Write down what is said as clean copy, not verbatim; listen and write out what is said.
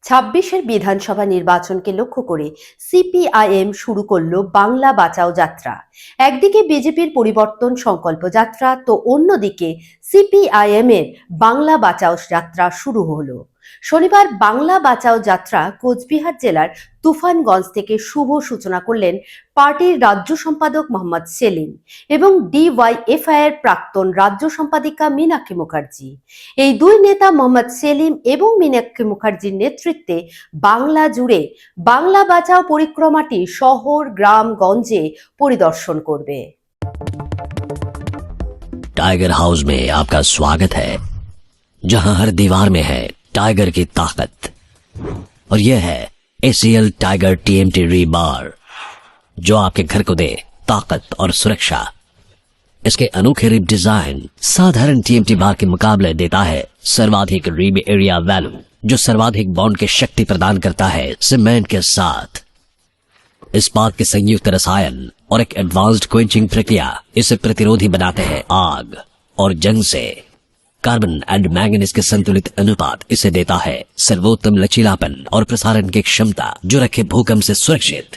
ছাব্বিশের বিধানসভা নির্বাচনকে লক্ষ্য করে সিপিআইএম শুরু করলো বাংলা বাঁচাও যাত্রা। একদিকে বিজেপির পরিবর্তন সংকল্প যাত্রা, তো অন্যদিকে সিপিআইএম এর বাংলা বাঁচাও যাত্রা শুরু হলো। শনিবার বাংলা বাঁচাও যাত্রা কোচবিহার জেলার তুফানগঞ্জ থেকে শুভ সূচনা করলেন পার্টির রাজ্য সম্পাদক মোহাম্মদ সেলিম এবং ডিওয়াইএফআই এর প্রাক্তন রাজ্য সম্পাদিকা মীনাক্ষী মুখার্জি। এই দুই নেতা মোহাম্মদ সেলিম এবং মীনাক্ষী মুখার্জির নেতৃত্বে বাংলা জুড়ে বাংলা বাঁচাও পরিক্রমাটি শহর গ্রাম গঞ্জে পরিদর্শন করবে। टाइगर हाउस में आपका स्वागत है, जहां हर दीवार में है टाइगर की ताकत। और यह है ACL टाइगर TMT रीबार, जो आपके घर को दे ताकत और सुरक्षा। इसके अनोखे रिब डिजाइन साधारण TMT बार के मुकाबले देता है सर्वाधिक रिब एरिया वैल्यू, जो सर्वाधिक बॉन्ड की शक्ति प्रदान करता है सीमेंट के साथ। इस्पात के संयुक्त रसायन और एक एडवांस्ड क्वेंचिंग प्रक्रिया इसे प्रतिरोधी बनाते हैं आग और जंग से। कार्बन एंड मैंगनीज के संतुलित अनुपात इसे देता है सर्वोत्तम लचीलापन और प्रसारण की क्षमता, जो रखे भूकंप से सुरक्षित।